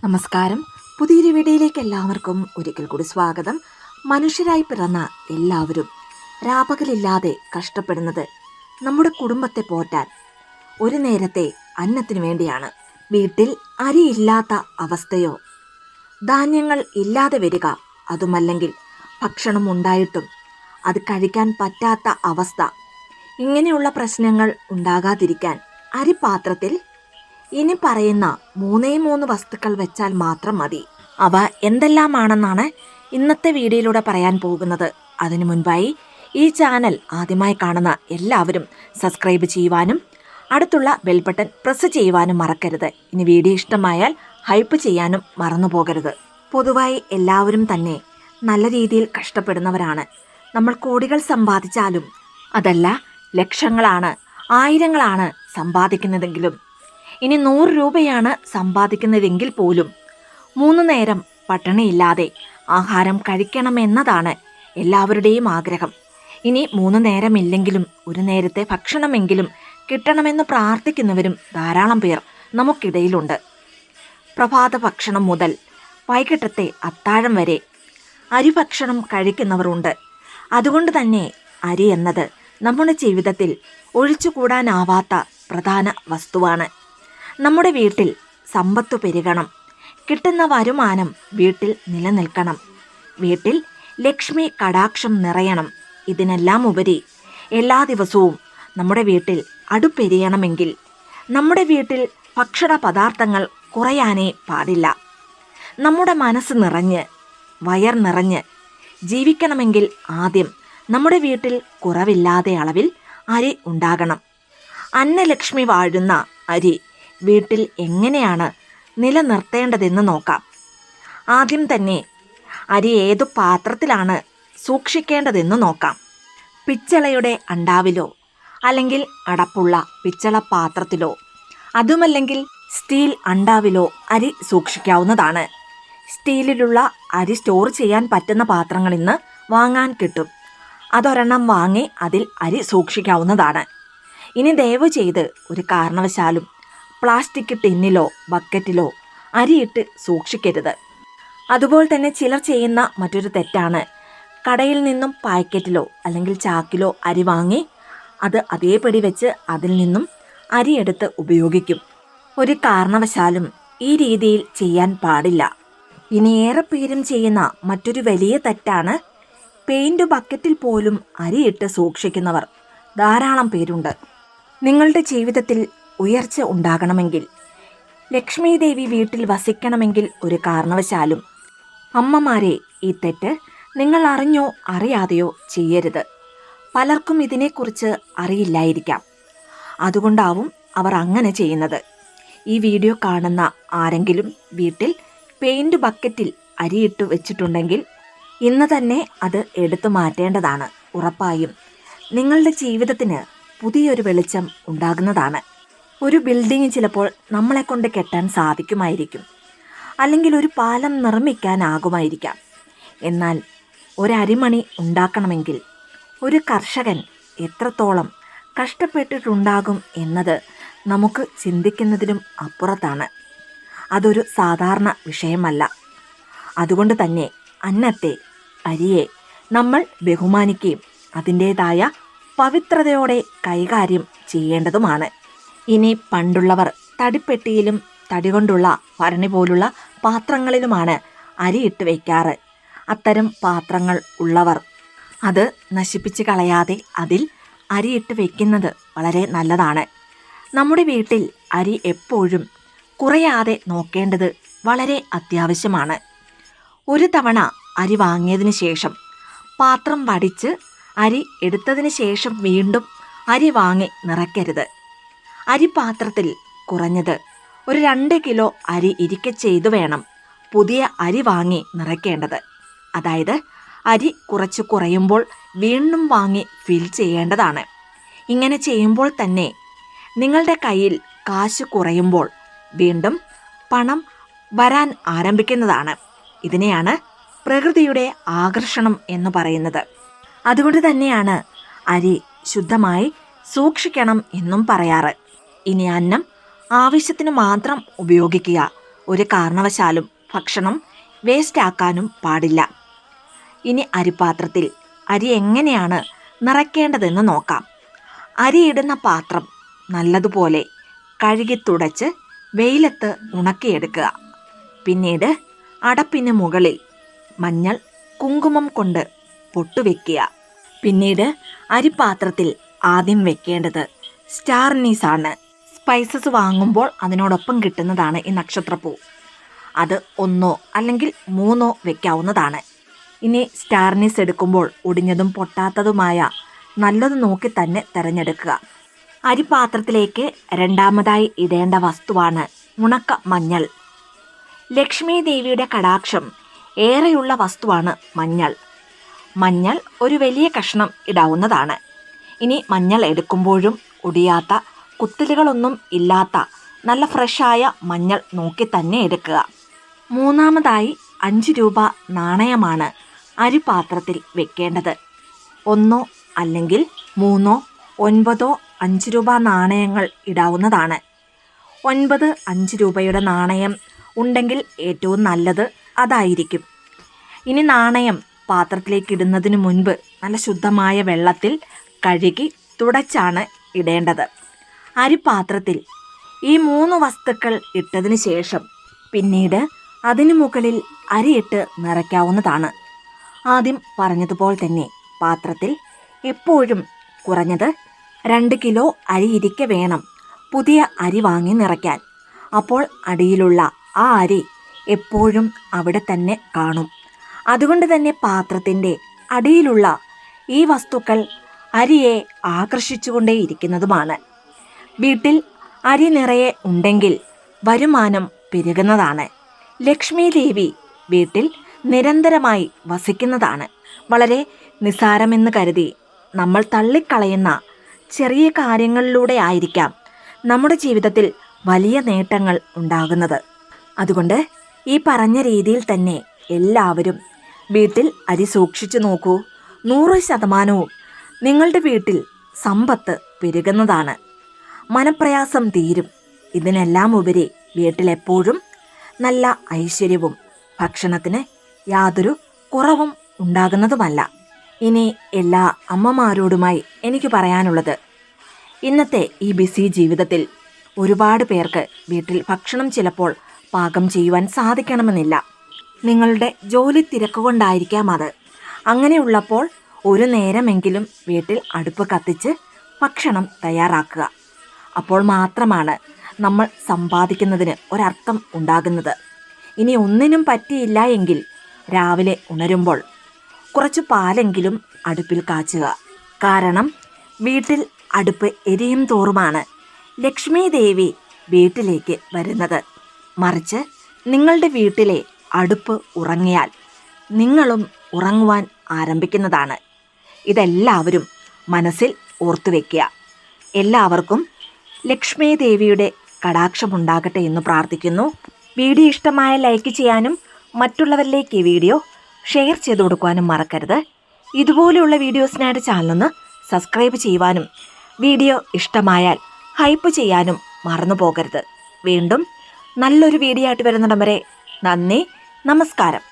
നമസ്കാരം. പുതിയൊരു വീഡിയോയിലേക്ക് എല്ലാവർക്കും ഒരിക്കൽ കൂടി സ്വാഗതം. മനുഷ്യരായി പിറന്ന എല്ലാവരും രാപകലില്ലാതെ കഷ്ടപ്പെടുന്നത് നമ്മുടെ കുടുംബത്തെ പോറ്റാൻ ഒരു നേരത്തെ അന്നത്തിനു വേണ്ടിയാണ്. വീട്ടിൽ അരിയില്ലാത്ത അവസ്ഥയോ ധാന്യങ്ങൾ ഇല്ലാതെ വരിക, അതുമല്ലെങ്കിൽ ഭക്ഷണം ഉണ്ടായിട്ടും അത് കഴിക്കാൻ പറ്റാത്ത അവസ്ഥ, ഇങ്ങനെയുള്ള പ്രശ്നങ്ങൾ ഉണ്ടാകാതിരിക്കാൻ അരിപാത്രത്തിൽ ഇനി പറയുന്ന മൂന്നേ വസ്തുക്കൾ വെച്ചാൽ മാത്രം മതി. അവ എന്തെല്ലാമാണെന്നാണ് ഇന്നത്തെ വീഡിയോയിലൂടെ പറയാൻ പോകുന്നത്. അതിനു മുൻപായി ഈ ചാനൽ ആദ്യമായി കാണുന്ന എല്ലാവരും സബ്സ്ക്രൈബ് ചെയ്യുവാനും അടുത്തുള്ള ബെൽ ബട്ടൺ പ്രസ് ചെയ്യുവാനും മറക്കരുത്. ഇനി വീഡിയോ ഇഷ്ടമായാൽ ഹൈപ്പ് ചെയ്യാനും മറന്നു പോകരുത്. പൊതുവായി എല്ലാവരും തന്നെ നല്ല രീതിയിൽ കഷ്ടപ്പെടുന്നവരാണ്. നമ്മൾ കോടികൾ സമ്പാദിച്ചാലും അതല്ല ലക്ഷങ്ങളാണ്, ആയിരങ്ങളാണ് സമ്പാദിക്കുന്നതെങ്കിലും, ഇനി 100 രൂപയാണ് സമ്പാദിക്കുന്നതെങ്കിൽ പോലും 3 നേരം പട്ടിണിയില്ലാതെ ആഹാരം കഴിക്കണമെന്നതാണ് എല്ലാവരുടെയും ആഗ്രഹം. ഇനി 3 നേരമില്ലെങ്കിലും ഒരു നേരത്തെ ഭക്ഷണമെങ്കിലും കിട്ടണമെന്ന് പ്രാർത്ഥിക്കുന്നവരും ധാരാളം പേർ നമുക്കിടയിലുണ്ട്. പ്രഭാത ഭക്ഷണം മുതൽ വൈകിട്ടത്തെ അത്താഴം വരെ അരിഭക്ഷണം കഴിക്കുന്നവരുണ്ട്. അതുകൊണ്ട് തന്നെ അരി എന്നത് നമ്മുടെ ജീവിതത്തിൽ ഒഴിച്ചുകൂടാനാവാത്ത പ്രധാന വസ്തുവാണ്. നമ്മുടെ വീട്ടിൽ സമ്പത്ത് പെരുകണം, കിട്ടുന്ന വരുമാനം വീട്ടിൽ നിലനിൽക്കണം, വീട്ടിൽ ലക്ഷ്മി കടാക്ഷം നിറയണം. ഇതിനെല്ലാം ഉപരി എല്ലാ ദിവസവും നമ്മുടെ വീട്ടിൽ അടുപ്പെരിയണമെങ്കിൽ നമ്മുടെ വീട്ടിൽ ഭക്ഷണ പദാർത്ഥങ്ങൾ കുറയാനേ പാടില്ല. നമ്മുടെ മനസ്സ് നിറഞ്ഞ് വയർ നിറഞ്ഞ് ജീവിക്കണമെങ്കിൽ ആദ്യം നമ്മുടെ വീട്ടിൽ കുറവില്ലാതെ അളവിൽ അരി ഉണ്ടാകണം. അന്നലക്ഷ്മി വാഴുന്ന അരി വീട്ടിൽ എങ്ങനെയാണ് നിലനിർത്തേണ്ടതെന്ന് നോക്കാം. ആദ്യം തന്നെ അരി ഏതു പാത്രത്തിലാണ് സൂക്ഷിക്കേണ്ടതെന്ന് നോക്കാം. പിച്ചളയുടെ അണ്ടാവിലോ അല്ലെങ്കിൽ അടപ്പുള്ള പിച്ചള പാത്രത്തിലോ അതുമല്ലെങ്കിൽ സ്റ്റീൽ അണ്ടാവിലോ അരി സൂക്ഷിക്കാവുന്നതാണ്. സ്റ്റീലിലുള്ള അരി സ്റ്റോർ ചെയ്യാൻ പറ്റുന്ന പാത്രങ്ങൾ ഇന്ന് വാങ്ങാൻ കിട്ടും. അതൊരെണ്ണം വാങ്ങി അതിൽ അരി സൂക്ഷിക്കാവുന്നതാണ്. ഇനി ദയവ് ചെയ്ത് ഒരു കാരണവശാലും പ്ലാസ്റ്റിക് ടിന്നിലോ ബക്കറ്റിലോ അരിയിട്ട് സൂക്ഷിക്കരുത്. അതുപോലെ തന്നെ ചിലർ ചെയ്യുന്ന മറ്റൊരു തെറ്റാണ്, കടയിൽ നിന്നും പാക്കറ്റിലോ അല്ലെങ്കിൽ ചാക്കിലോ അരി വാങ്ങി അത് അതേപടി വെച്ച് അതിൽ നിന്നും അരിയെടുത്ത് ഉപയോഗിക്കും. ഒരു കാരണവശാലും ഈ രീതിയിൽ ചെയ്യാൻ പാടില്ല. ഇനി ഏറെ പേരും ചെയ്യുന്ന മറ്റൊരു വലിയ തെറ്റാണ്, പെയിന്റ് ബക്കറ്റിൽ പോലും അരിയിട്ട് സൂക്ഷിക്കുന്നവർ ധാരാളം പേരുണ്ട്. നിങ്ങളുടെ ജീവിതത്തിൽ ഉയർച്ച ഉണ്ടാകണമെങ്കിൽ, ലക്ഷ്മി ദേവി വീട്ടിൽ വസിക്കണമെങ്കിൽ ഒരു കാരണവശാലും അമ്മമാരെ ഈ തെറ്റ് നിങ്ങൾ അറിഞ്ഞോ അറിയാതെയോ ചെയ്യരുത്. പലർക്കും ഇതിനെക്കുറിച്ച് അറിയില്ലായിരിക്കാം, അതുകൊണ്ടാവും അവർ അങ്ങനെ ചെയ്യുന്നത്. ഈ വീഡിയോ കാണുന്ന ആരെങ്കിലും വീട്ടിൽ പെയിന്റ് ബക്കറ്റിൽ അരിയിട്ട് വെച്ചിട്ടുണ്ടെങ്കിൽ ഇന്ന് തന്നെ അത് എടുത്തു മാറ്റേണ്ടതാണ്. ഉറപ്പായും നിങ്ങളുടെ ജീവിതത്തിന് പുതിയൊരു വെളിച്ചം ഉണ്ടാകുന്നതാണ്. ഒരു ബിൽഡിംഗ് ചിലപ്പോൾ നമ്മളെ കൊണ്ട് കെട്ടാൻ സാധിക്കുമായിരിക്കും, അല്ലെങ്കിൽ ഒരു പാലം നിർമ്മിക്കാനാകുമായിരിക്കാം. എന്നാൽ ഒരരിമണി ഉണ്ടാക്കണമെങ്കിൽ ഒരു കർഷകൻ എത്രത്തോളം കഷ്ടപ്പെട്ടിട്ടുണ്ടാകും എന്നത് നമുക്ക് ചിന്തിക്കുന്നതിലും അപ്പുറത്താണ്. അതൊരു സാധാരണ വിഷയമല്ല. അതുകൊണ്ട് തന്നെ അന്നത്തെ അരിയെ നമ്മൾ ബഹുമാനിക്കുകയും അതിൻ്റേതായ പവിത്രതയോടെ കൈകാര്യം ചെയ്യേണ്ടതുമാണ്. ഇനി പണ്ടുള്ളവർ തടിപ്പെട്ടിയിലും തടി കൊണ്ടുള്ള ഭരണി പോലുള്ള പാത്രങ്ങളിലുമാണ് അരിയിട്ട് വയ്ക്കാറ്. അത്തരം പാത്രങ്ങൾ ഉള്ളവർ അത് നശിപ്പിച്ച് കളയാതെ അതിൽ അരിയിട്ട് വയ്ക്കുന്നത് വളരെ നല്ലതാണ്. നമ്മുടെ വീട്ടിൽ അരി എപ്പോഴും കുറയാതെ നോക്കേണ്ടത് വളരെ അത്യാവശ്യമാണ്. ഒരു തവണ അരി വാങ്ങിയതിന് ശേഷം പാത്രം വടിച്ച് അരി എടുത്തതിന് ശേഷം വീണ്ടും അരി വാങ്ങി നിറയ്ക്കരുത്. അരിപാത്രത്തിൽ കുറഞ്ഞത് ഒരു 2 കിലോ അരി ഇരിക്കെ ചെയ്തു വേണം പുതിയ അരി വാങ്ങി നിറയ്ക്കേണ്ടത്. അതായത് അരി കുറച്ച് കുറയുമ്പോൾ വീണ്ടും വാങ്ങി ഫിൽ ചെയ്യേണ്ടതാണ്. ഇങ്ങനെ ചെയ്യുമ്പോൾ തന്നെ നിങ്ങളുടെ കയ്യിൽ കാശ് കുറയുമ്പോൾ വീണ്ടും പണം വരാൻ ആരംഭിക്കുന്നതാണ്. ഇതിനെയാണ് പ്രകൃതിയുടെ ആകർഷണം എന്ന് പറയുന്നത്. അതുകൊണ്ട് തന്നെയാണ് അരി ശുദ്ധമായി സൂക്ഷിക്കണം എന്നും പറയാറ്. ഇനി അന്നം ആവശ്യത്തിന് മാത്രം ഉപയോഗിക്കുക, ഒരു കാരണവശാലും ഭക്ഷണം വേസ്റ്റ് ആക്കാനും പാടില്ല. ഇനി അരിപ്പാത്രത്തിൽ അരി എങ്ങനെയാണ് നിറയ്ക്കേണ്ടതെന്ന് നോക്കാം. അരിയിടുന്ന പാത്രം നല്ലതുപോലെ കഴുകി തുടച്ച് വെയിലത്ത് ഉണക്കിയെടുക്കുക. പിന്നീട് അടപ്പിന് മുകളിൽ മഞ്ഞൾ കുങ്കുമം കൊണ്ട് പൊട്ടുവെക്കുക. പിന്നീട് അരിപ്പാത്രത്തിൽ ആദ്യം വെക്കേണ്ടത് സ്റ്റാർ അനീസാണ്. സ്പൈസസ് വാങ്ങുമ്പോൾ അതിനോടൊപ്പം കിട്ടുന്നതാണ് ഈ നക്ഷത്രപ്പൂ. അത് 1 അല്ലെങ്കിൽ 3 വെക്കാവുന്നതാണ്. ഇനി സ്റ്റാർ അനീസ് എടുക്കുമ്പോൾ ഒടിഞ്ഞതും പൊട്ടാത്തതുമായ നല്ലത് നോക്കി തന്നെ തിരഞ്ഞെടുക്കുക. അരിപ്പാത്രത്തിലേക്ക് രണ്ടാമതായി ഇടേണ്ട വസ്തുവാണ് ഉണക്ക മഞ്ഞൾ. ലക്ഷ്മി ദേവിയുടെ കടാക്ഷം ഏറെയുള്ള വസ്തുവാണ് മഞ്ഞൾ. മഞ്ഞൾ ഒരു വലിയ കഷ്ണം ഇടാവുന്നതാണ്. ഇനി മഞ്ഞൾ എടുക്കുമ്പോഴും ഒടിയാത്ത കുത്തലുകളൊന്നും ഇല്ലാത്ത നല്ല ഫ്രഷായ മഞ്ഞൾ നോക്കി തന്നെ എടുക്കുക. മൂന്നാമതായി 5 രൂപ നാണയമാണ് അരിപ്പാത്രത്തിൽ വെക്കേണ്ടത്. 1 അല്ലെങ്കിൽ 3, 9, 5 രൂപ നാണയങ്ങൾ ഇടാവുന്നതാണ്. 9, 5 രൂപയുടെ നാണയം ഉണ്ടെങ്കിൽ ഏറ്റവും നല്ലത് അതായിരിക്കും. ഇനി നാണയം പാത്രത്തിലേക്ക് ഇടുന്നതിന് മുൻപ് നല്ല ശുദ്ധമായ വെള്ളത്തിൽ കഴുകി തുടച്ചാണ് ഇടേണ്ടത്. അരിപ്പാത്രത്തിൽ ഈ 3 വസ്തുക്കൾ ഇട്ടതിന് ശേഷം പിന്നീട് അതിനു മുകളിൽ അരിയിട്ട് നിറയ്ക്കാവുന്നതാണ്. ആദ്യം പറഞ്ഞതുപോലെ തന്നെ പാത്രത്തിൽ എപ്പോഴും കുറഞ്ഞത് 2 കിലോ അരി ഇരിക്കെ വേണം പുതിയ അരി വാങ്ങി നിറയ്ക്കാൻ. അപ്പോൾ അടിയിലുള്ള ആ അരി എപ്പോഴും അവിടെ തന്നെ കാണും. അതുകൊണ്ട് തന്നെ പാത്രത്തിൻ്റെ അടിയിലുള്ള ഈ വസ്തുക്കൾ അരിയെ ആകർഷിച്ചുകൊണ്ടേയിരിക്കുന്നതുമാണ്. വീട്ടിൽ അരി നിറയെ ഉണ്ടെങ്കിൽ വരുമാനം പെരുകുന്നതാണ്. ലക്ഷ്മി ദേവി വീട്ടിൽ നിരന്തരമായി വസിക്കുന്നതാണ്. വളരെ നിസ്സാരമെന്ന് കരുതി നമ്മൾ തള്ളിക്കളയുന്ന ചെറിയ കാര്യങ്ങളിലൂടെ ആയിരിക്കാം നമ്മുടെ ജീവിതത്തിൽ വലിയ നേട്ടങ്ങൾ ഉണ്ടാകുന്നത്. അതുകൊണ്ട് ഈ പറഞ്ഞ രീതിയിൽ തന്നെ എല്ലാവരും വീട്ടിൽ അരി സൂക്ഷിച്ചു നോക്കൂ. 100% നിങ്ങളുടെ വീട്ടിൽ സമ്പത്ത് പെരുകുന്നതാണ്. മനപ്രയാസം തീരും. ഇതിനെല്ലാം ഉപരി വീട്ടിലെപ്പോഴും നല്ല ഐശ്വര്യവും ഭക്ഷണത്തിന് യാതൊരു കുറവും ഉണ്ടാകുന്നതുമല്ല. ഇനി എല്ലാ അമ്മമാരോടുമായി എനിക്ക് പറയാനുള്ളത്, ഇന്നത്തെ ഈ ബിസി ജീവിതത്തിൽ ഒരുപാട് പേർക്ക് വീട്ടിൽ ഭക്ഷണം ചിലപ്പോൾ പാകം ചെയ്യുവാൻ സാധിക്കണമെന്നില്ല. നിങ്ങളുടെ ജോലി തിരക്കുകൊണ്ടായിരിക്കാം അത്. അങ്ങനെയുള്ളപ്പോൾ ഒരു നേരമെങ്കിലും വീട്ടിൽ അടുപ്പ് കത്തിച്ച് ഭക്ഷണം തയ്യാറാക്കുക. അപ്പോൾ മാത്രമാണ് നമ്മൾ സമ്പാദിക്കുന്നതിന് ഒരർത്ഥം ഉണ്ടാകുന്നത്. ഇനി ഒന്നിനും പറ്റിയില്ല എങ്കിൽ രാവിലെ ഉണരുമ്പോൾ കുറച്ച് പാലെങ്കിലും അടുപ്പിൽ കാച്ചുക. കാരണം വീട്ടിൽ അടുപ്പ് എരിയും തോറുമാണ് ലക്ഷ്മി ദേവി വീട്ടിലേക്ക് വരുന്നത്. മറിച്ച് നിങ്ങളുടെ വീട്ടിലെ അടുപ്പ് ഉറങ്ങിയാൽ നിങ്ങളും ഉറങ്ങുവാൻ ആരംഭിക്കുന്നതാണ്. ഇതെല്ലാവരും മനസ്സിൽ ഓർത്തുവെക്കുക. എല്ലാവർക്കും ലക്ഷ്മി ദേവിയുടെ കടാക്ഷമുണ്ടാകട്ടെ എന്ന് പ്രാർത്ഥിക്കുന്നു. വീഡിയോ ഇഷ്ടമായ ലൈക്ക് ചെയ്യാനും മറ്റുള്ളവരിലേക്ക് ഈ വീഡിയോ ഷെയർ ചെയ്ത് കൊടുക്കുവാനും മറക്കരുത്. ഇതുപോലെയുള്ള വീഡിയോസിനായിട്ട് ചാനലൊന്ന് സബ്സ്ക്രൈബ് ചെയ്യുവാനും വീഡിയോ ഇഷ്ടമായാൽ ഹൈപ്പ് ചെയ്യാനും മറന്നു പോകരുത്. വീണ്ടും നല്ലൊരു വീഡിയോ ആയിട്ട് വരുന്നിടം വരെ നന്ദി, നമസ്കാരം.